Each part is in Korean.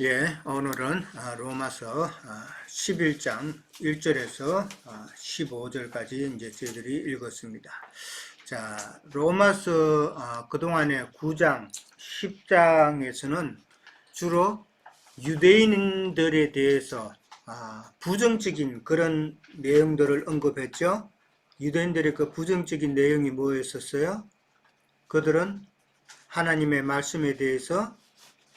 예, 오늘은 로마서 11장 1절에서 15절까지 이제 저희들이 읽었습니다. 자, 로마서 그동안의 9장, 10장에서는 주로 유대인들에 대해서 부정적인 그런 내용들을 언급했죠. 유대인들의 그 부정적인 내용이 뭐였었어요? 그들은 하나님의 말씀에 대해서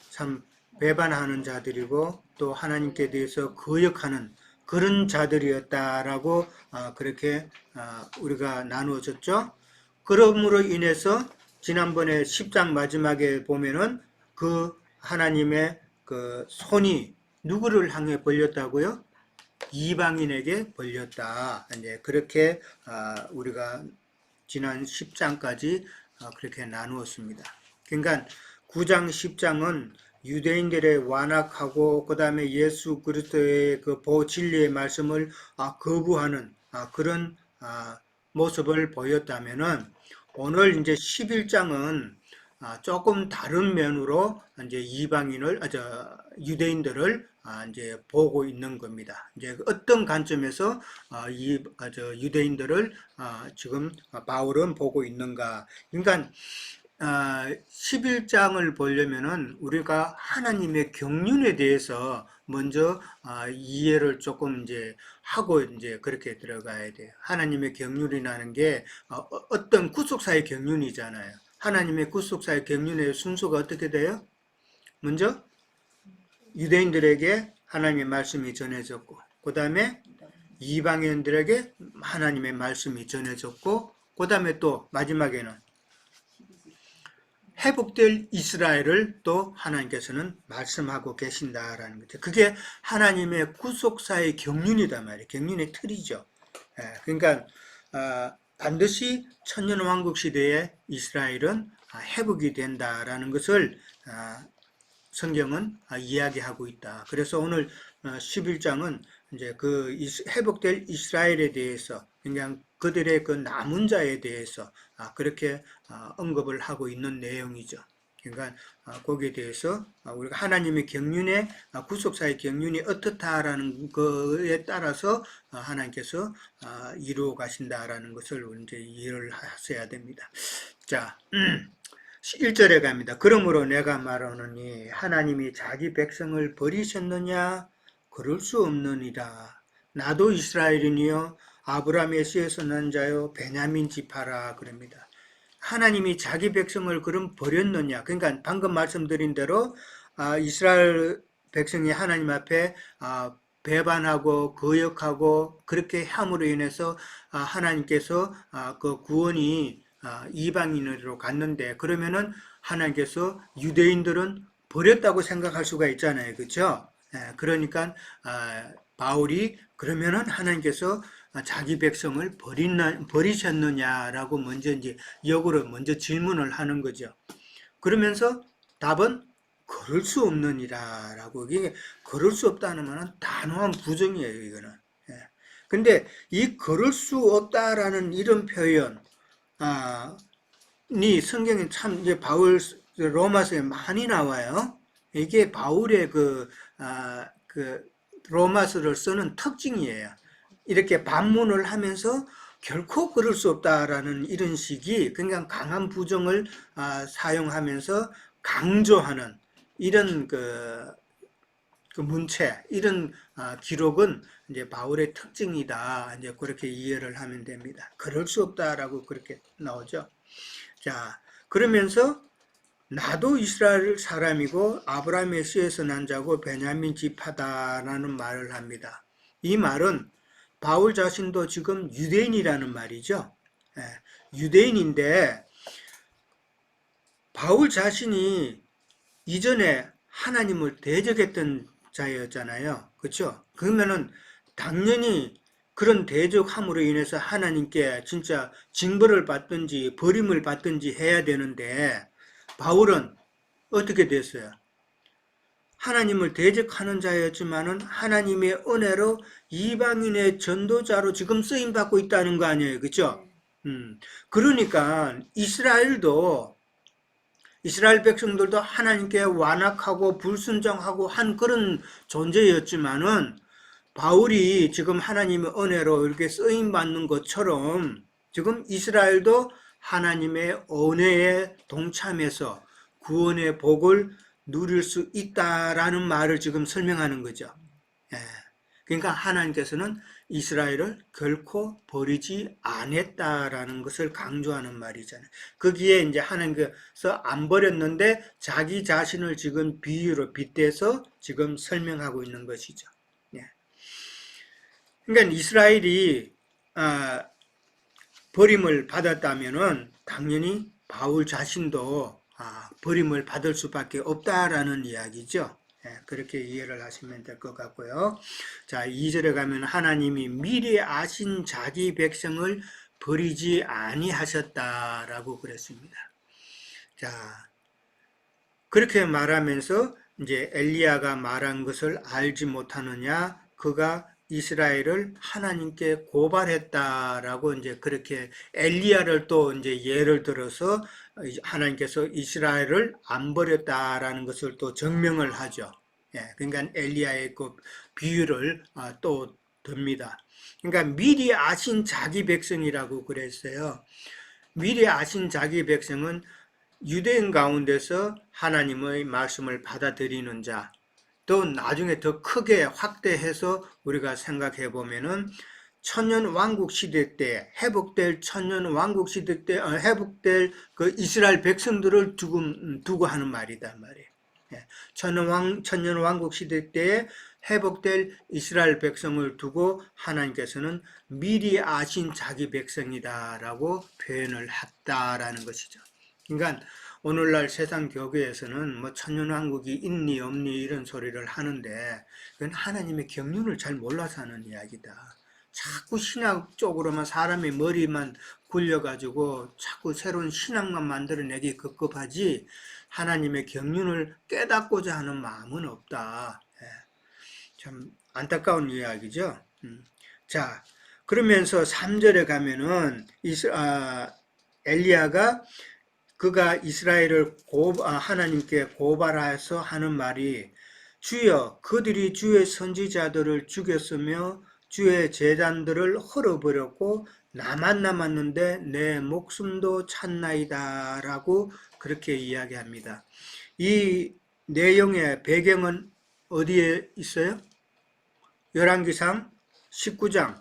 참 배반하는 자들이고 또 하나님께 대해서 거역하는 그런 자들이었다라고 그렇게 우리가 나누어졌죠. 그러므로 인해서 지난번에 10장 마지막에 보면은 그 하나님의 그 손이 누구를 향해 벌렸다고요? 이방인에게 벌렸다. 이제 그렇게 우리가 지난 10장까지 그렇게 나누었습니다. 그러니까 9장, 10장은 유대인들의 완악하고 그 다음에 예수 그리스도의 그 진리의 말씀을 거부하는 그런 모습을 보였다면은 오늘 이제 11장은 조금 다른 면으로 이제 유대인들을 이제 보고 있는 겁니다. 이제 어떤 관점에서 유대인들을 지금 바울은 보고 있는가? 그러니까 11장을 보려면은 우리가 하나님의 경륜에 대해서 먼저 이해를 조금 이제 하고 이제 그렇게 들어가야 돼요. 하나님의 경륜이라는 게 어떤 구속사의 경륜이잖아요. 하나님의 구속사의 경륜의 순서가 어떻게 돼요? 먼저 유대인들에게 하나님의 말씀이 전해졌고, 그 다음에 이방인들에게 하나님의 말씀이 전해졌고, 그 다음에 또 마지막에는 회복될 이스라엘을 또 하나님께서는 말씀하고 계신다라는 거죠. 그게 하나님의 구속사의 경륜이다 말이에요. 경륜의 틀이죠. 그러니까 반드시 천년왕국 시대에 이스라엘은 회복이 된다라는 것을 성경은 이야기하고 있다. 그래서 오늘 11장은 이제 그 회복될 이스라엘에 대해서 그냥 그들의 그 남은 자에 대해서 그렇게 언급을 하고 있는 내용이죠. 그러니까 거기에 대해서 우리가 하나님의 경륜의 구속사의 경륜이 어떻다라는 것에 따라서 하나님께서 이루어 가신다라는 것을 이제 이해를 하셔야 됩니다. 자, 1절에 갑니다. 그러므로 내가 말하노니 하나님이 자기 백성을 버리셨느냐? 그럴 수 없느니라. 나도 이스라엘이니요 아브라함의 씨에서 난 자요 베냐민 지파라 그럽니다. 하나님이 자기 백성을 그럼 버렸느냐? 그러니까 방금 말씀드린 대로 이스라엘 백성이 하나님 앞에 배반하고 거역하고 그렇게 함으로 인해서 하나님께서 그 구원이 이방인으로 갔는데 그러면은 하나님께서 유대인들은 버렸다고 생각할 수가 있잖아요. 그렇죠? 그러니까 바울이 그러면은 하나님께서 자기 백성을 버리셨느냐라고 먼저 이제 역으로 먼저 질문을 하는 거죠. 그러면서 답은 그럴 수 없느니라 라고. 이게 그럴 수 없다는 말은 단호한 부정이에요. 이거는. 근데 이 그럴 수 없다라는 이런 표현 이 성경에 참 이제 바울 로마서에 많이 나와요. 이게 바울의 그 로마서를 쓰는 특징이에요. 이렇게 반문을 하면서 결코 그럴 수 없다라는 이런 식이 그냥 강한 부정을 사용하면서 강조하는 이런 그 문체, 이런 기록은 이제 바울의 특징이다. 이제 그렇게 이해를 하면 됩니다. 그럴 수 없다라고 그렇게 나오죠. 자, 그러면서 나도 이스라엘 사람이고 아브라함의 씨에서 난 자고 베냐민 지파다라는 말을 합니다. 이 말은 바울 자신도 지금 유대인이라는 말이죠. 유대인인데 바울 자신이 이전에 하나님을 대적했던 자였잖아요. 그렇죠? 그러면은 당연히 그런 대적함으로 인해서 하나님께 진짜 징벌을 받든지 버림을 받든지 해야 되는데 바울은 어떻게 됐어요? 하나님을 대적하는 자였지만은 하나님의 은혜로 이방인의 전도자로 지금 쓰임 받고 있다는 거 아니에요, 그렇죠? 그러니까 이스라엘도 이스라엘 백성들도 하나님께 완악하고 불순종하고 한 그런 존재였지만은 바울이 지금 하나님의 은혜로 이렇게 쓰임 받는 것처럼 지금 이스라엘도 하나님의 은혜에 동참해서 구원의 복을 누릴 수 있다라는 말을 지금 설명하는 거죠. 예. 그러니까 하나님께서는 이스라엘을 결코 버리지 않았다라는 것을 강조하는 말이잖아요. 거기에 이제 하나님께서 안 버렸는데 자기 자신을 지금 비유로 빗대서 지금 설명하고 있는 것이죠. 예. 그러니까 이스라엘이 버림을 받았다면은 당연히 바울 자신도 버림을 받을 수밖에 없다라는 이야기죠. 그렇게 이해를 하시면 될 것 같고요. 자, 2절에 가면 하나님이 미리 아신 자기 백성을 버리지 아니하셨다라고 그랬습니다. 자, 그렇게 말하면서 이제 엘리야가 말한 것을 알지 못하느냐, 그가 이스라엘을 하나님께 고발했다라고 이제 그렇게 엘리야를 또 이제 예를 들어서 하나님께서 이스라엘을 안 버렸다라는 것을 또 증명을 하죠. 예, 그러니까 엘리야의 그 비유를 또 듭니다. 그러니까 미리 아신 자기 백성이라고 그랬어요. 미리 아신 자기 백성은 유대인 가운데서 하나님의 말씀을 받아들이는 자, 또 나중에 더 크게 확대해서 우리가 생각해 보면은 천년 왕국 시대 때 회복될 천년 왕국 시대 때 회복될 그 이스라엘 백성들을 두고 하는 말이다 말이에요. 천년 왕국 시대 때에 회복될 이스라엘 백성을 두고 하나님께서는 미리 아신 자기 백성이다라고 표현을 했다라는 것이죠. 그러니까 오늘날 세상 교회에서는 뭐 천년왕국이 있니 없니 이런 소리를 하는데 그건 하나님의 경륜을 잘 몰라서 하는 이야기다. 자꾸 신학 쪽으로만 사람의 머리만 굴려가지고 자꾸 새로운 신학만 만들어내기 급급하지 하나님의 경륜을 깨닫고자 하는 마음은 없다. 참 안타까운 이야기죠. 자, 그러면서 3절에 가면은 엘리야가 그가 이스라엘을 하나님께 고발해서 하는 말이 주여 그들이 주의 선지자들을 죽였으며 주의 제단들을 헐어버렸고 나만 남았는데 내 목숨도 찼나이다 라고 그렇게 이야기합니다. 이 내용의 배경은 어디에 있어요? 열왕기상 19장에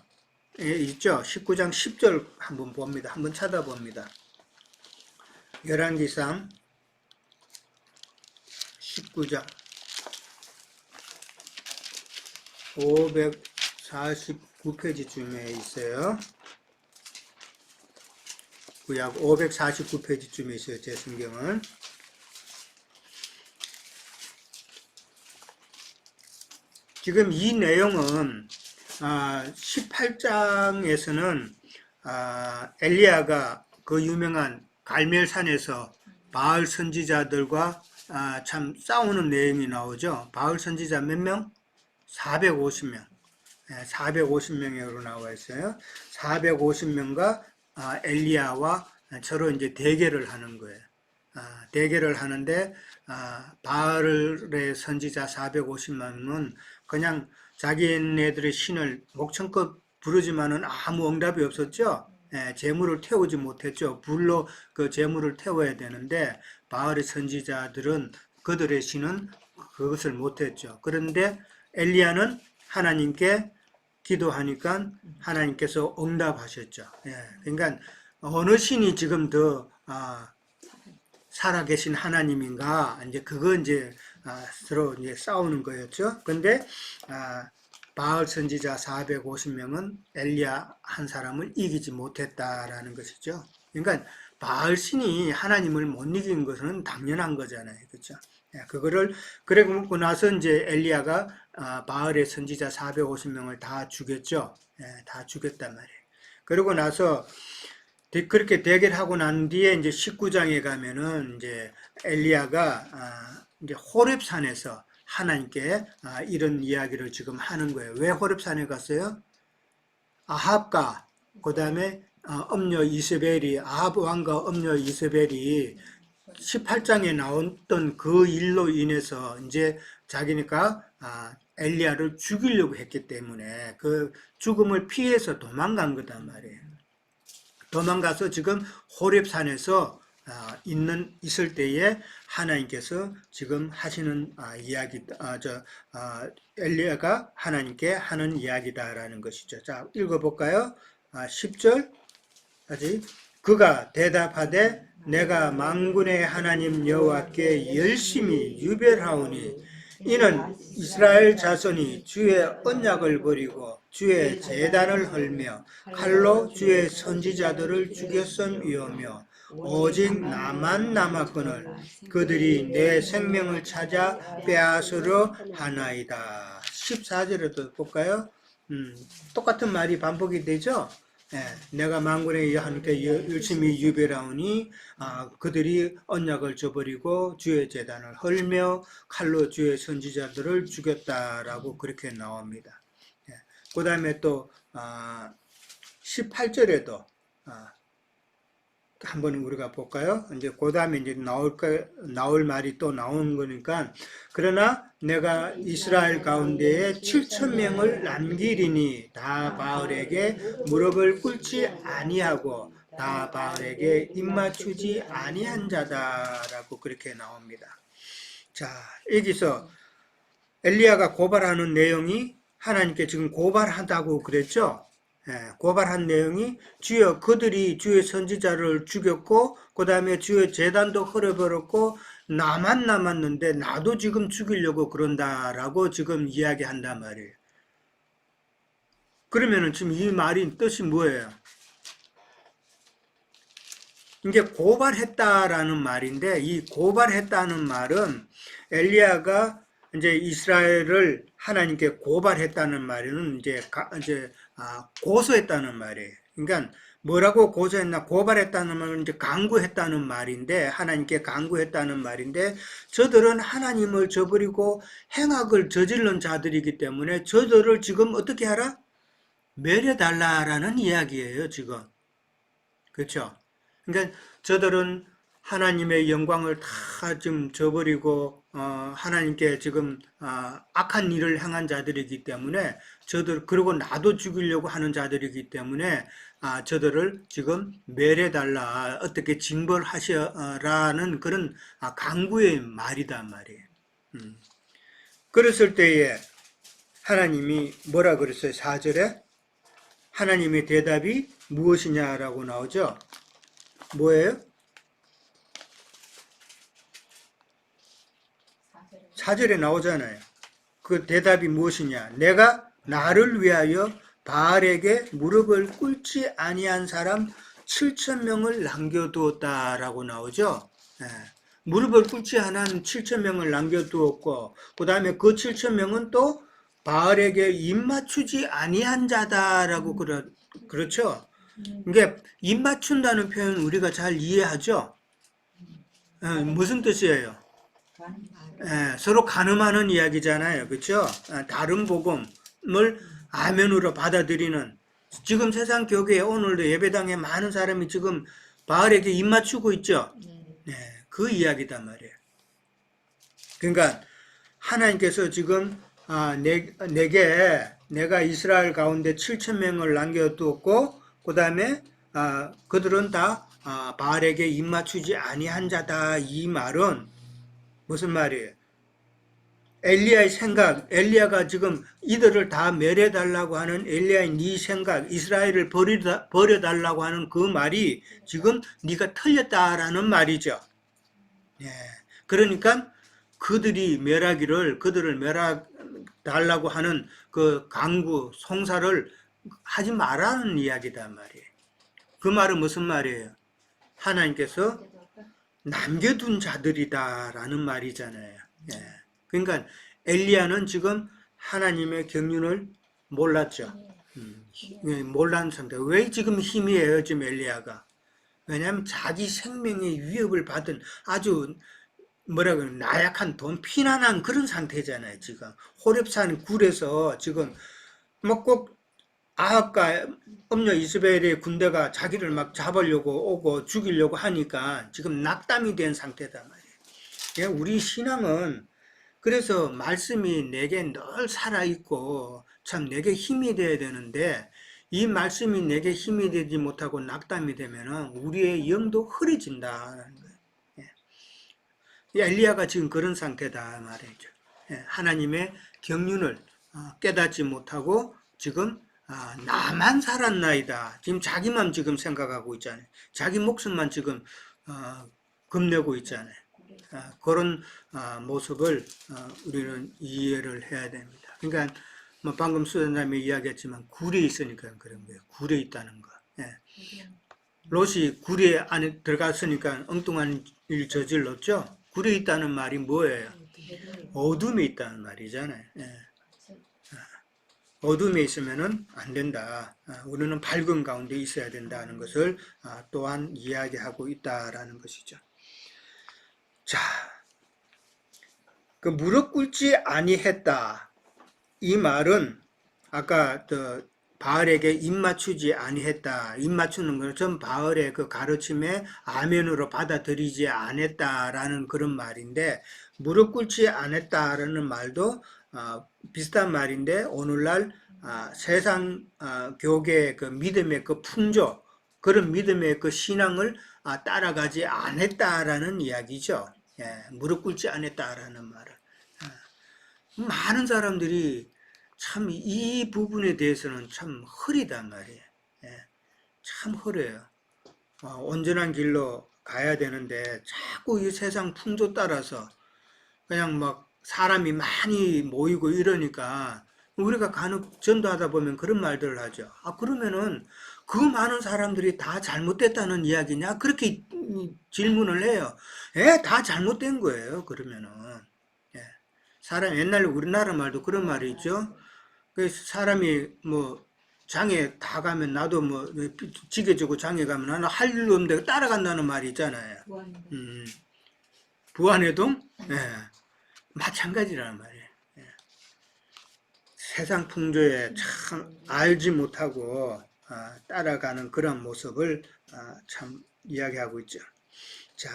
있죠. 19장 10절 한번 봅니다. 한번 찾아봅니다. 열왕기상 19장 549페이지쯤에 있어요. 구약 549페이지쯤에 있어요. 제 성경은. 지금 이 내용은 18장에서는 엘리야가 그 유명한 갈멜산에서 바알 선지자들과 참 싸우는 내용이 나오죠. 바알 선지자 몇 명? 450명. 450명으로 나와 있어요. 450명과 엘리야와 서로 이제 대결을 하는 거예요. 대결을 하는데 바알의 선지자 450명은 그냥 자기네들의 신을 목청껏 부르지만은 아무 응답이 없었죠. 재물을 태우지 못했죠. 불로 그 재물을 태워야 되는데 바알의 선지자들은 그들의 신은 그것을 못했죠. 그런데 엘리야는 하나님께 기도하니까 하나님께서 응답하셨죠. 그러니까 어느 신이 지금 더 살아계신 하나님인가 이제 그거 이제 서로 이제 싸우는 거였죠. 근데 바알 선지자 450명은 엘리야 한 사람을 이기지 못했다라는 것이죠. 그러니까 바알 신이 하나님을 못 이긴 것은 당연한 거잖아요. 그렇죠? 그거를 그러고 나서 이제 엘리야가 바알의 선지자 450명을 다 죽였죠. 다 죽였단 말이에요. 그러고 나서 그렇게 대결하고 난 뒤에 이제 19장에 가면은 이제 엘리야가 이제 호렙산에서 하나님께 이런 이야기를 지금 하는 거예요. 왜 호렙산에 갔어요? 아합과 그 다음에 엄녀 이세벨이 아합 왕과 엄녀 이세벨이 18장에 나왔던 그 일로 인해서 이제 자기니까 엘리야를 죽이려고 했기 때문에 그 죽음을 피해서 도망간 거단 말이에요. 도망가서 지금 호렙산에서 있을 때에 하나님께서 지금 하시는 이야기, 엘리야가 하나님께 하는 이야기다라는 것이죠. 자, 읽어볼까요? 10절까지. 그가 대답하되 내가 만군의 하나님 여호와께 열심히 유별하오니 이는 이스라엘 자손이 주의 언약을 버리고 주의 제단을 헐며 칼로 주의 선지자들을 죽였음이오며 오직 나만 남았거늘 그들이 내 생명을 찾아 빼앗으려 하나이다. 14절에도 볼까요? 똑같은 말이 반복이 되죠? 예, 내가 만군의 하나님께 열심히 유별하오니 그들이 언약을 저버리고 주의 제단을 헐며 칼로 주의 선지자들을 죽였다라고 그렇게 나옵니다. 예, 그 다음에 또 18절에도 한번 우리가 볼까요? 이제 그 다음에 이제 나올 말이 또 나온 거니까 그러나 내가 이스라엘 가운데에 7,000명을 남기리니 다 바알에게 무릎을 꿇지 아니하고 다 바알에게 입맞추지 아니한 자다라고 그렇게 나옵니다. 자, 여기서 엘리야가 고발하는 내용이 하나님께 지금 고발한다고 그랬죠? 고발한 내용이 주여 그들이 주의 선지자를 죽였고 그 다음에 주의 제단도 헐어버렸고 나만 남았는데 나도 지금 죽이려고 그런다라고 지금 이야기한단 말이에요. 그러면은 지금 이 말이 뜻이 뭐예요? 이게 고발했다라는 말인데 이 고발했다는 말은 엘리야가 이제 이스라엘을 하나님께 고발했다는 말은 이제 고소했다는 말이에요. 그러니까 뭐라고 고소했나? 고발했다는 말은 이제 강구했다는 말인데 하나님께 강구했다는 말인데 저들은 하나님을 저버리고 행악을 저지른 자들이기 때문에 저들을 지금 어떻게 하라? 멸해달라라는 이야기예요, 지금. 그렇죠? 그러니까 저들은 하나님의 영광을 다 지금 저버리고 하나님께 지금 악한 일을 행한 자들이기 때문에 저들 그리고 나도 죽이려고 하는 자들이기 때문에 저들을 지금 멸해달라 어떻게 징벌하셔라는 그런 강구의 말이단 말이에요. 그랬을 때에 하나님이 뭐라 그랬어요? 4절에 하나님의 대답이 무엇이냐라고 나오죠? 뭐예요? 4절에 나오잖아요. 그 대답이 무엇이냐? 내가 나를 위하여 바알에게 무릎을 꿇지 아니한 사람 7,000명을 남겨두었다라고 나오죠. 예. 무릎을 꿇지 않은 7,000명을 남겨두었고 그 다음에 그 7,000명은 또 바알에게 입맞추지 아니한 자다라고 그렇죠. 이게 입맞춘다는 표현 우리가 잘 이해하죠. 무슨 뜻이에요? 서로 가늠하는 이야기잖아요. 그렇죠? 다른 복음을 아멘으로 받아들이는 지금 세상 교회에 오늘도 예배당에 많은 사람이 지금 바알에게 입맞추고 있죠. 네, 그 이야기단 말이에요. 그러니까 하나님께서 지금 내가 이스라엘 가운데 7,000명을 남겨두었고 그 다음에 그들은 다 바알에게 입맞추지 아니한 자다. 이 말은 무슨 말이에요? 엘리야의 생각, 엘리야가 지금 이들을 다 멸해달라고 하는 엘리야의 네 생각, 이스라엘을 버려달라고 하는 그 말이 지금 네가 틀렸다라는 말이죠. 예. 그러니까 그들을 멸하달라고 하는 그 강구, 송사를 하지 말라는 이야기단 말이에요. 그 말은 무슨 말이에요? 하나님께서 남겨둔 자들이다라는 말이잖아요. 예. 그러니까 엘리야는 지금 하나님의 경륜을 몰랐죠. 몰랐는 상태. 왜 지금 희미해요, 지금 엘리야가? 왜냐하면 자기 생명의 위협을 받은 아주 나약한 돈 피난한 그런 상태잖아요, 지금. 호렙산 굴에서 지금 뭐 꼭 아합과 음녀 이스라엘의 군대가 자기를 막 잡으려고 오고 죽이려고 하니까 지금 낙담이 된 상태단 말이에요. 예, 우리 신앙은 그래서 말씀이 내게 늘 살아있고 참 내게 힘이 돼야 되는데 이 말씀이 내게 힘이 되지 못하고 낙담이 되면은 우리의 영도 흐려진다는 거예요. 예. 엘리야가 지금 그런 상태다 말이죠. 예, 하나님의 경륜을 깨닫지 못하고 지금 나만 살았나이다. 지금 자기만 지금 생각하고 있잖아요. 자기 목숨만 지금 겁내고 있잖아요. 그런 모습을 우리는 이해를 해야 됩니다. 그러니까 뭐 방금 수련자님이 이야기했지만 굴에 있으니까 그런 거예요. 굴에 있다는 거. 예. 롯이 굴에 안에 들어갔으니까 엉뚱한 일 저질렀죠. 굴에 있다는 말이 뭐예요? 어둠에 있다는 말이잖아요. 예. 어둠에 있으면은 안 된다. 우리는 밝은 가운데 있어야 된다는 것을 또한 이야기하고 있다라는 것이죠. 자, 그 무릎 꿇지 아니했다. 이 말은 아까 바알에게 입 맞추지 아니했다. 입 맞추는 것은 전 바알의 그 가르침에 아멘으로 받아들이지 않았다라는 그런 말인데 무릎 꿇지 않았다라는 말도 비슷한 말인데 오늘날 세상 교계의 그 믿음의 그 풍조 그런 믿음의 그 신앙을 따라가지 않았다라는 이야기죠. 예, 무릎 꿇지 않았다라는 말은 많은 사람들이 참 이 부분에 대해서는 참 흐리단 말이에요. 예, 참 흐려요. 온전한 길로 가야 되는데 자꾸 이 세상 풍조 따라서 그냥 막 사람이 많이 모이고 이러니까 우리가 간혹 전도하다 보면 그런 말들을 하죠. 그러면은 그 많은 사람들이 다 잘못됐다는 이야기냐? 그렇게 질문을 해요. 예, 다 잘못된 거예요. 그러면은. 예. 사람 옛날에 우리나라 말도 그런 말이 있죠. 그 사람이 뭐 장에 다 가면 나도 뭐 지게 주고 장에 가면 나는 할 일도 없는데 따라간다는 말이 있잖아요. 부안해동? 예. 마찬가지라는 말이에요. 예. 세상 풍조에 참 알지 못하고 따라가는 그런 모습을 참 이야기하고 있죠. 자,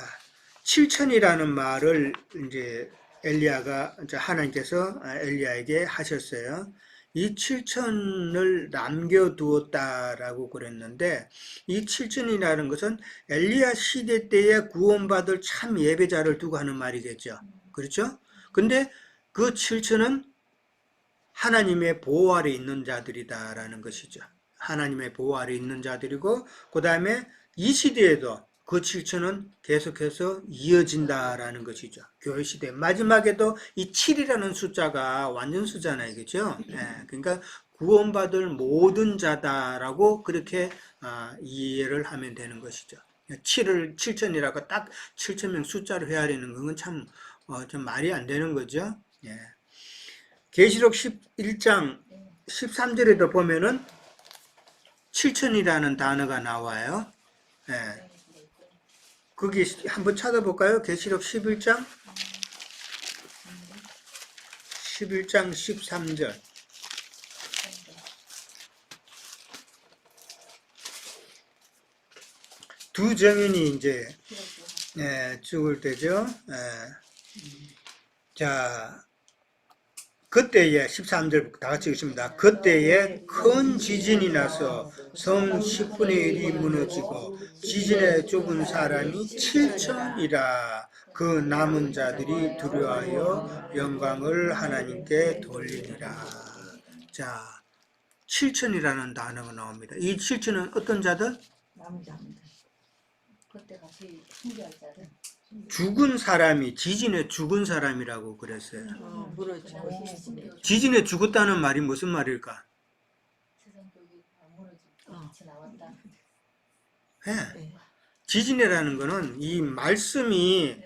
7천이라는 말을 이제 엘리야가 이제 하나님께서 엘리야에게 하셨어요. 이 7천을 남겨두었다라고 그랬는데 이 7천이라는 것은 엘리야 시대 때에 구원받을 참 예배자를 두고 하는 말이겠죠. 그렇죠? 근데 그 7천은 하나님의 보호 아래 있는 자들이다라는 것이죠. 하나님의 보호 아래 있는 자들이고 그 다음에 이 시대에도 그 7천은 계속해서 이어진다라는 것이죠. 교회 시대 마지막에도 이 7이라는 숫자가 완전 숫자잖아요. 그렇죠? 예, 그러니까 구원받을 모든 자다라고 그렇게 이해를 하면 되는 것이죠. 7을 7천이라고 딱 7천명 숫자로 헤아리는 건 참 좀 말이 안 되는 거죠. 예. 계시록 11장 13절에도 보면은 7천이라는 단어가 나와요. 예. 거기 한번 찾아볼까요? 계시록 11장 13절. 두 정인이 이제 죽을 때죠. 자, 그때에 13절 다 같이 읽습니다. 그때에 큰 지진이 나서 성 10분의 1이 무너지고 지진에 죽은 사람이 7천이라. 그 남은 자들이 두려워하여 영광을 하나님께 돌리니라. 자, 7천이라는 단어가 나옵니다. 이 7천은 어떤 자들? 남은 자입니다. 그때가 제일 신기할 자들. 죽은 사람이 지진에 죽은 사람이라고 그랬어요. 무너지고 지진에 죽었다는 말이 무슨 말일까? 세상 쪽이 무너지고 같이 나왔다. 예. 지진이라는 거는 이 말씀이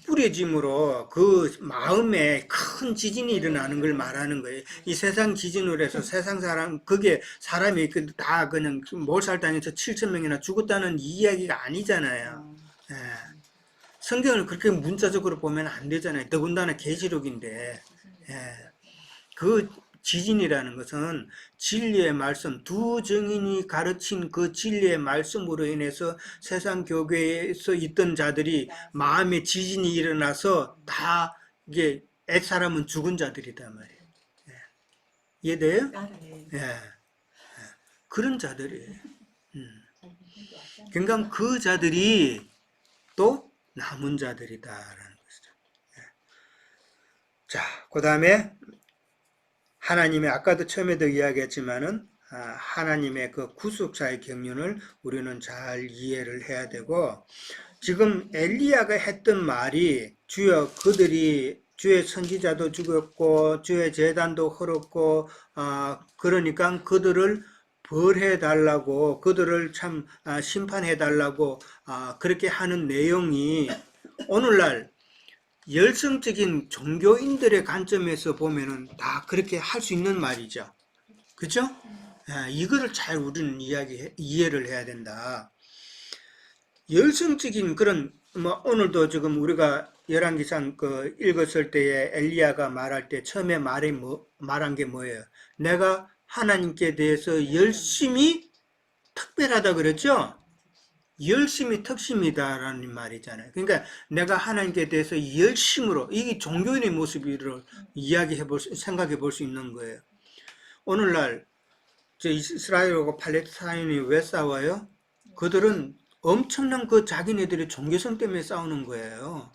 뿌려짐으로 그 마음에 큰 지진이 일어나는 걸 말하는 거예요. 이 세상 지진으로 해서 세상 사람, 그게 사람이 다 그냥 몰살당해서 7천 명이나 죽었다는 이야기가 아니잖아요. 예. 성경을 그렇게 문자적으로 보면 안 되잖아요. 더군다나 계시록인데. 예. 그 지진이라는 것은 진리의 말씀, 두 증인이 가르친 그 진리의 말씀으로 인해서 세상 교회에서 있던 자들이 마음에 지진이 일어나서 다 이게 옛사람은 죽은 자들이단 말이에요. 이해돼요? 네. 예. 그런 자들이에요. 그러니까 그 자들이 또 남은 자들이다라는 것이죠. 자, 그 다음에 하나님의 아까도 처음에도 이야기했지만은 하나님의 그 구속자의 경륜을 우리는 잘 이해를 해야 되고, 지금 엘리야가 했던 말이 주여 그들이 주의 선지자도 죽였고 주의 제단도 헐었고 그러니까 그들을 벌해달라고 그들을 참 심판해달라고 그렇게 하는 내용이 오늘날 열성적인 종교인들의 관점에서 보면은 다 그렇게 할 수 있는 말이죠. 그죠? 이거를 잘 우리는 이해를 해야 된다. 열성적인 그런 뭐 오늘도 지금 우리가 열왕기상 그 읽었을 때에 엘리야가 말할 때 처음에 말한 게 뭐예요? 내가 하나님께 대해서 열심히 특별하다 그랬죠? 열심히 특심이다라는 말이잖아요. 그러니까 내가 하나님께 대해서 열심으로, 이게 종교인의 모습으로 생각해 볼 수 있는 거예요. 오늘날 이스라엘하고 팔레스타인이 왜 싸워요? 그들은 엄청난 그 자기네들의 종교성 때문에 싸우는 거예요.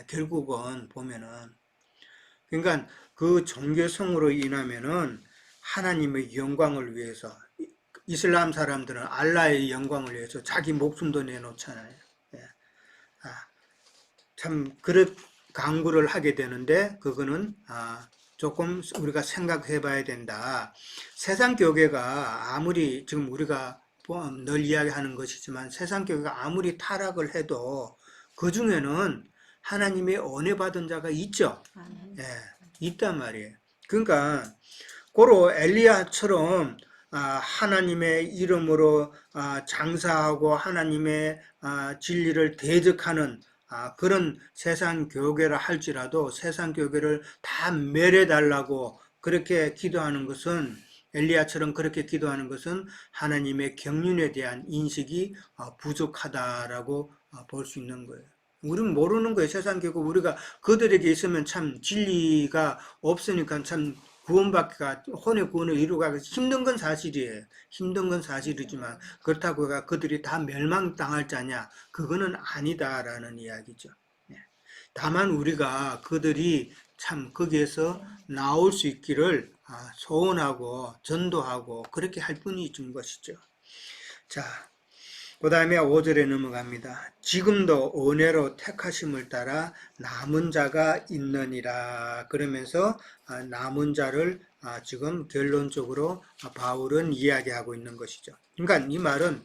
결국은 보면은. 그러니까 그 종교성으로 인하면은 하나님의 영광을 위해서, 이슬람 사람들은 알라의 영광을 위해서 자기 목숨도 내놓잖아요. 참 그런 강구를 하게 되는데 그거는 조금 우리가 생각해 봐야 된다. 세상 교계가 아무리 지금 우리가 늘 이야기하는 것이지만 세상 교계가 아무리 타락을 해도 그 중에는 하나님의 은혜 받은 자가 있죠. 있단 말이에요. 그러니까 고로 엘리야처럼 하나님의 이름으로 장사하고 하나님의 진리를 대적하는 그런 세상 교계라 할지라도 세상 교계를 다 멸해달라고 그렇게 기도하는 것은, 엘리야처럼 그렇게 기도하는 것은 하나님의 경륜에 대한 인식이 부족하다라고 볼 수 있는 거예요. 우리는 모르는 거예요. 세상 교계 우리가 그들에게 있으면 참 진리가 없으니까 참 구원받기가, 혼의 구원을 이루기가 힘든 건 사실이에요. 힘든 건 사실이지만 그렇다고 그들이 다 멸망당할 자냐? 그거는 아니다라는 이야기죠. 다만 우리가 그들이 참 거기에서 나올 수 있기를 소원하고 전도하고 그렇게 할 뿐인 것이죠. 자, 그 다음에 5절에 넘어갑니다. 지금도 은혜로 택하심을 따라 남은 자가 있느니라. 그러면서 남은 자를 지금 결론적으로 바울은 이야기하고 있는 것이죠. 그러니까 이 말은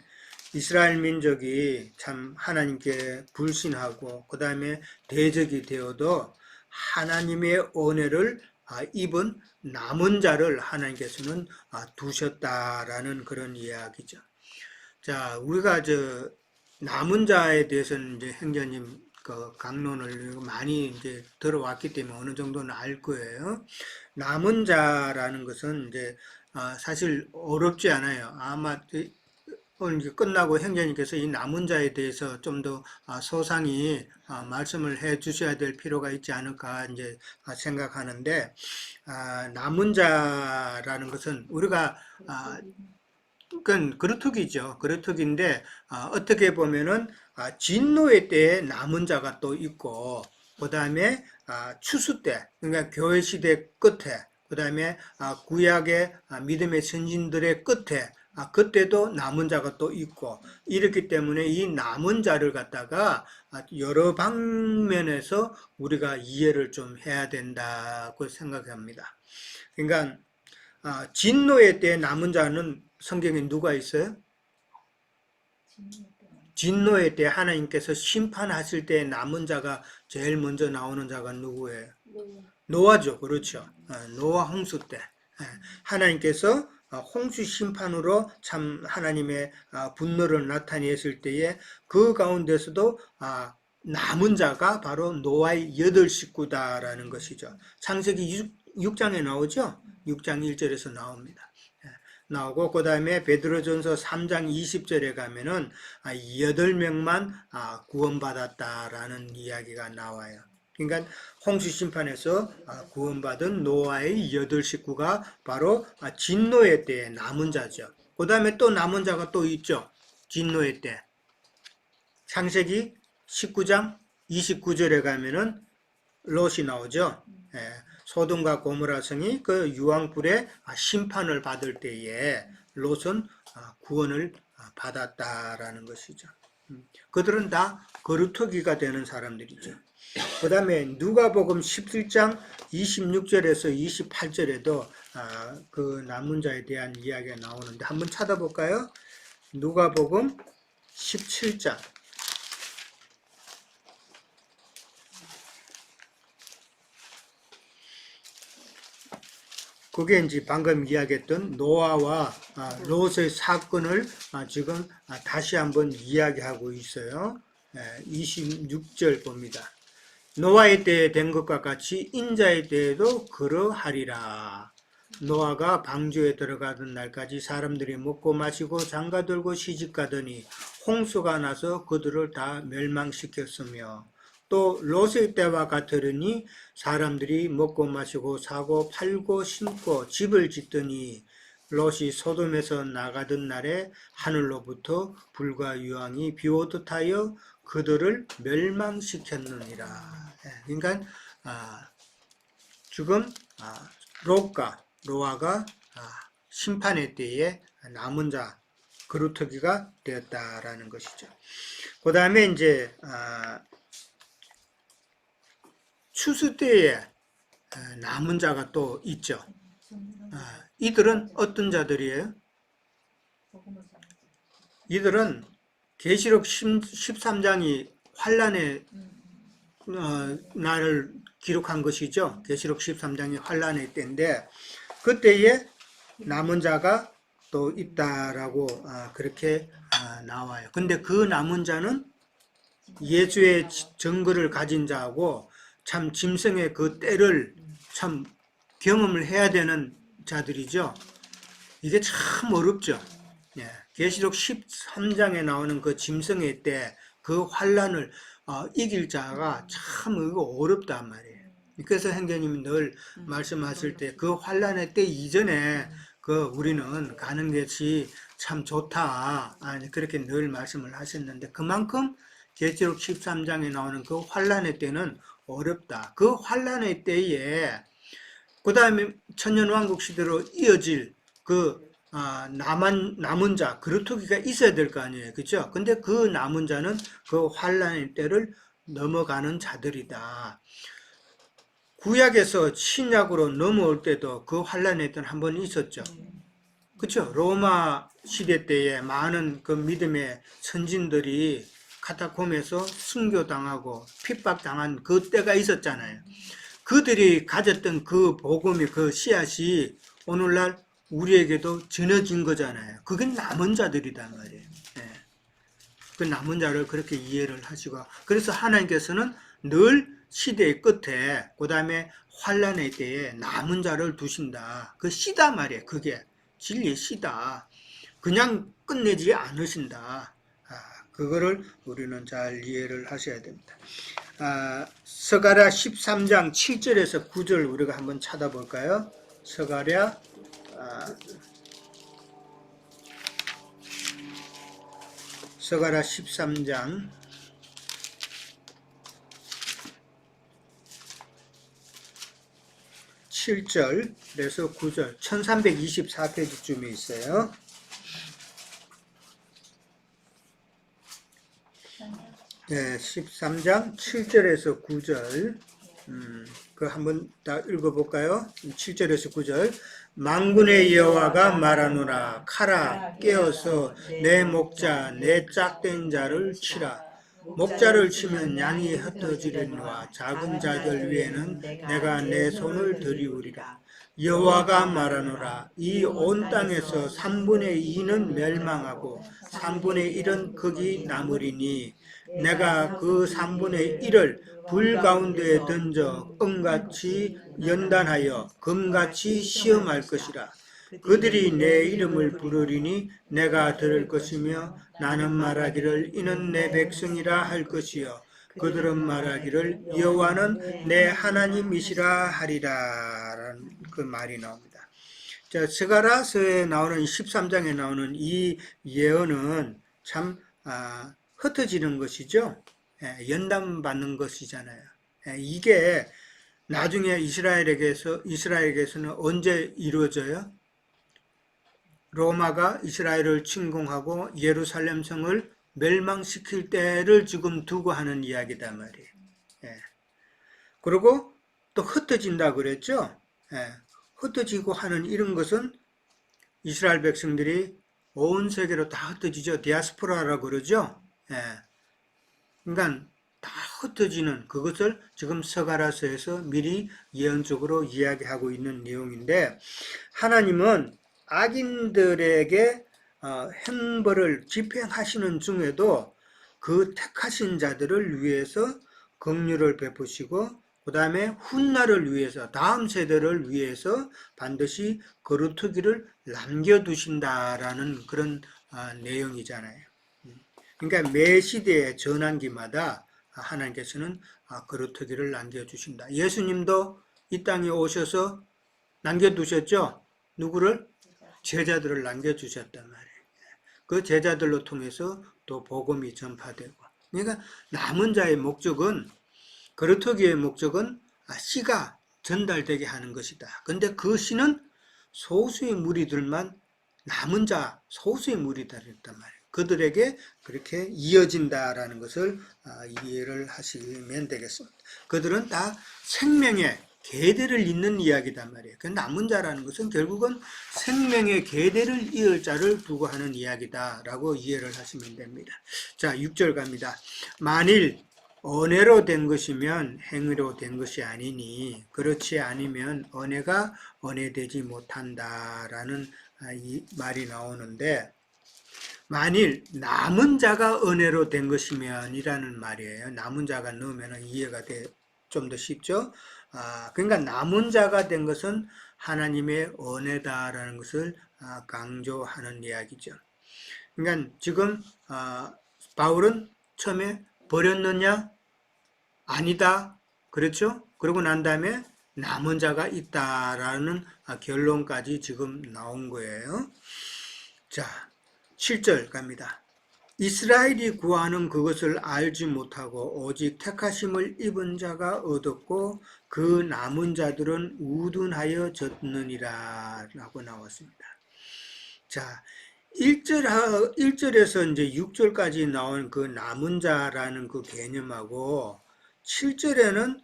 이스라엘 민족이 참 하나님께 불신하고 그 다음에 대적이 되어도 하나님의 은혜를 입은 남은 자를 하나님께서는 두셨다라는 그런 이야기죠. 자, 우리가 남은 자에 대해서는 이제 행자님 그 강론을 많이 이제 들어왔기 때문에 어느 정도는 알 거예요. 남은 자라는 것은 이제 사실 어렵지 않아요. 아마 오늘 이제 끝나고 행자님께서 이 남은 자에 대해서 좀 더 소상히 말씀을 해 주셔야 될 필요가 있지 않을까 이제 생각하는데, 남은 자라는 것은 우리가 그건 그루터기죠. 그루터기인데 어떻게 보면은 진노의 때에 남은 자가 또 있고, 그 다음에 추수 때, 그러니까 교회 시대 끝에, 그 다음에 구약의 믿음의 선진들의 끝에, 그때도 남은 자가 또 있고, 이렇기 때문에 이 남은 자를 갖다가 여러 방면에서 우리가 이해를 좀 해야 된다고 생각합니다. 그러니까 진노의 때 남은 자는 성경에 누가 있어요? 진노의 때 하나님께서 심판하실 때 남은 자가 제일 먼저 나오는 자가 누구예요? 노아죠. 그렇죠. 노아 홍수 때 하나님께서 홍수 심판으로 참 하나님의 분노를 나타냈을 때에 그 가운데서도 남은 자가 바로 노아의 8 식구다라는 것이죠. 창세기 6장에 나오죠? 6장 1절에서 나옵니다. 나오고 그 다음에 베드로전서 3장 20절에 가면은 8명만 구원받았다라는 이야기가 나와요. 그러니까 홍수 심판에서 구원받은 노아의 8식구가 바로 진노의 때에 남은 자죠. 그 다음에 또 남은 자가 또 있죠. 진노의 때. 창세기 19장 29절에 가면은 롯이 나오죠. 소돔과 고모라 성이 그 유황불에 심판을 받을 때에 롯은 구원을 받았다라는 것이죠. 그들은 다 거루터기가 되는 사람들이죠. 그 다음에 누가복음 17장 26절에서 28절에도 그 남은 자에 대한 이야기가 나오는데 한번 찾아볼까요? 누가복음 17장 그게 이제 방금 이야기했던 노아와 롯의 사건을 지금 다시 한번 이야기하고 있어요. 26절 봅니다. 노아의 때에 된 것과 같이 인자의 때에도 그러하리라. 노아가 방주에 들어가던 날까지 사람들이 먹고 마시고 장가들고 시집가더니 홍수가 나서 그들을 다 멸망시켰으며 또 롯의 때와 같으니 사람들이 먹고 마시고 사고 팔고 심고 집을 짓더니 롯이 소돔에서 나가던 날에 하늘로부터 불과 유황이 비오듯 하여 그들을 멸망시켰느니라. 그러니까 지금 롯과 노아가 심판의 때에 남은 자 그루터기가 되었다라는 것이죠. 그 다음에 이제 추수 때에 남은 자가 또 있죠. 이들은 어떤 자들이에요? 이들은 계시록 13장이 환란의 날을 기록한 것이죠. 계시록 13장이 환란의 때인데 그때에 남은 자가 또 있다라고 그렇게 나와요. 근데 그 남은 자는 예수의 증거를 가진 자하고 참 짐승의 그 때를 참 경험을 해야 되는 자들이죠. 이게 참 어렵죠. 계시록 13장에 나오는 그 짐승의 때 그 환란을 이길 자가 참 이거 어렵단 말이에요. 그래서 형제님이 늘 말씀하실 때 그 환란의 때 이전에 그 우리는 가는 것이 참 좋다. 그렇게 늘 말씀을 하셨는데 그만큼 계시록 13장에 나오는 그 환란의 때는 어렵다. 그 환란의 때에 그 다음에 천년왕국 시대로 이어질 그 남은 자 그루터기가 있어야 될 거 아니에요. 그렇죠? 근데 그 남은 자는 그 환란의 때를 넘어가는 자들이다. 구약에서 신약으로 넘어올 때도 그 환란의 때는 한 번 있었죠. 그렇죠? 로마 시대 때에 많은 그 믿음의 선진들이 카타콤에서 순교당하고 핍박당한 그 때가 있었잖아요. 그들이 가졌던 그 복음의 그 씨앗이 오늘날 우리에게도 전해진 거잖아요. 그게 남은 자들이란 말이에요. 그 남은 자를 그렇게 이해를 하시고 그래서 하나님께서는 늘 시대의 끝에 그 다음에 환란의 때에 남은 자를 두신다. 그 씨다 말이에요. 그게 진리의 씨다. 그냥 끝내지 않으신다. 그거를 우리는 잘 이해를 하셔야 됩니다. 스가랴 13장 7절에서 9절 우리가 한번 찾아볼까요? 스가랴 13장 7절에서 9절 1324페이지쯤에 있어요. 네, 13장 7절에서 9절 그 한번 다 읽어볼까요? 7절에서 9절 만군의 여호와가 말하노라 카라 깨어서 내 목자 내 짝된 자를 치라 목자를 치면 양이 흩어지려니와 작은 자들 위에는 내가 내 손을 들이우리라 여호와가 말하노라 이 온 땅에서 3분의 2는 멸망하고 3분의 1은 거기 남으리니 내가 그 3분의 1을 불 가운데에 던져 은같이 연단하여 금같이 시험할 것이라. 그들이 내 이름을 부르리니 내가 들을 것이며 나는 말하기를 이는 내 백성이라 할 것이요 그들은 말하기를 여호와는 내 하나님이시라 하리라 라는 그 말이 나옵니다. 자, 스가랴서에 나오는 13장에 나오는 이 예언은 참 흩어지는 것이죠. 연단받는 것이잖아요. 이게 나중에 이스라엘에게서는 언제 이루어져요? 로마가 이스라엘을 침공하고 예루살렘 성을 멸망시킬 때를 지금 두고 하는 이야기단 말이에요. 그리고 또 흩어진다 그랬죠. 흩어지고 하는 이런 것은 이스라엘 백성들이 온 세계로 다 흩어지죠. 디아스포라라고 그러죠. 그러니까 다 흩어지는 그것을 지금 스가랴서에서 미리 예언적으로 이야기하고 있는 내용인데, 하나님은 악인들에게 형벌을 집행하시는 중에도 그 택하신 자들을 위해서 긍휼을 베푸시고 그 다음에 훗날을 위해서 다음 세대를 위해서 반드시 거루투기를 남겨두신다라는 그런 내용이잖아요. 그러니까 매 시대의 전환기마다 하나님께서는 거루투기를 남겨주신다. 예수님도 이 땅에 오셔서 남겨두셨죠? 누구를? 제자들을 남겨주셨단 말이에요. 그 제자들로 통해서 또 복음이 전파되고. 그러니까 남은 자의 목적은, 거루터기의 목적은 씨가 전달되게 하는 것이다. 근데 그 씨는 소수의 무리들만, 남은 자 소수의 무리들이란 말이에요. 그들에게 그렇게 이어진다라는 것을 이해를 하시면 되겠습니다. 그들은 다 생명의 계대를 잇는 이야기단 말이에요. 그 남은 자라는 것은 결국은 생명의 계대를 이을 자를 두고 하는 이야기다라고 이해를 하시면 됩니다. 자, 6절 갑니다. 만일 언혜로 된 것이면 행위로 된 것이 아니니 그렇지 않으면 언혜가 언혜되지 못한다라는 이 말이 나오는데, 만일 남은 자가 은혜로 된 것이면 이라는 말이에요. 남은 자가 넣으면 이해가 좀 더 쉽죠. 그러니까 남은 자가 된 것은 하나님의 은혜다라는 것을 강조하는 이야기죠. 그러니까 지금 바울은 처음에 버렸느냐? 아니다. 그렇죠? 그러고 난 다음에 남은 자가 있다라는 결론까지 지금 나온 거예요. 자, 7절 갑니다. 이스라엘이 구하는 그것을 알지 못하고 오직 택하심을 입은 자가 얻었고 그 남은 자들은 우둔하여 졌느니라 라고 나왔습니다. 자, 1절에서 이제 6절까지 나온 그 남은 자라는 그 개념하고 7절에는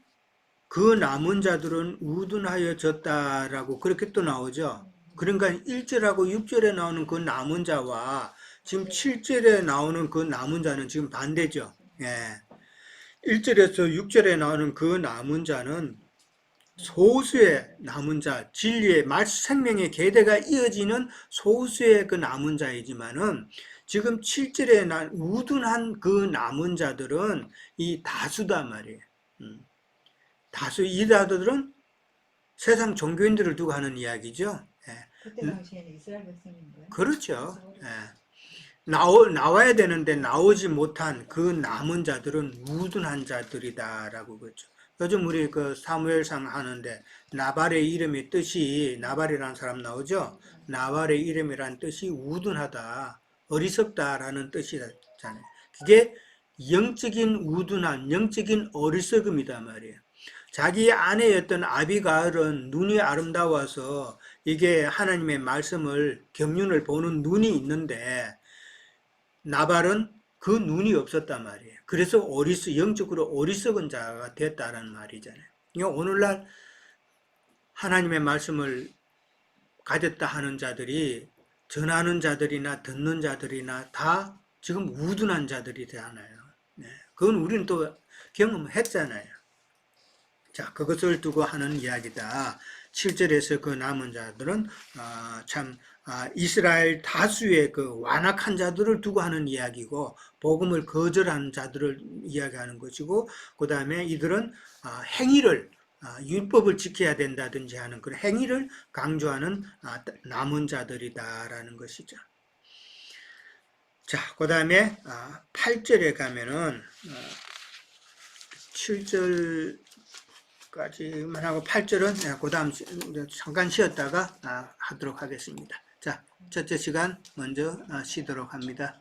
그 남은 자들은 우둔하여 졌다라고 그렇게 또 나오죠. 그러니까 1절하고 6절에 나오는 그 남은 자와 지금 7절에 나오는 그 남은 자는 지금 반대죠. 1절에서 6절에 나오는 그 남은 자는 소수의 남은 자, 진리의 생명의 계대가 이어지는 소수의 그 남은 자이지만은 지금 7절에 우둔한 그 남은 자들은 이 다수다 말이에요. 다수 이 자들은 세상 종교인들을 두고 하는 이야기죠. 그때 당시에는 이스라엘 백성인 거예요? 그렇죠. 나와야 되는데 나오지 못한 그 남은 자들은 우둔한 자들이다라고 그랬죠. 요즘 우리 그 사무엘상 하는데 나발의 이름의 뜻이, 나발이라는 사람 나오죠. 나발의 이름이란 뜻이 우둔하다, 어리석다라는 뜻이잖아요. 그게 영적인 우둔한, 영적인 어리석음이다 말이에요. 자기 아내였던 아비가일은 눈이 아름다워서 이게 하나님의 말씀을, 경륜을 보는 눈이 있는데 나발은 그 눈이 없었단 말이에요. 그래서 영적으로 어리석은 자가 됐다는 말이잖아요. 그러니까 오늘날 하나님의 말씀을 가졌다 하는 자들이, 전하는 자들이나 듣는 자들이나 다 지금 우둔한 자들이잖아요. 그건 우리는 또 경험했잖아요. 자, 그것을 두고 하는 이야기다. 7절에서 그 남은 자들은 참 이스라엘 다수의 그 완악한 자들을 두고 하는 이야기고 복음을 거절하는 자들을 이야기하는 것이고 그 다음에 이들은 행위를 율법을 지켜야 된다든지 하는 그런 행위를 강조하는 남은 자들이다라는 것이죠. 자, 그 다음에 8절에 가면은 7절까지만 하고 8절은 그 다음 잠깐 쉬었다가 하도록 하겠습니다. 자, 첫째 시간 먼저 쉬도록 합니다.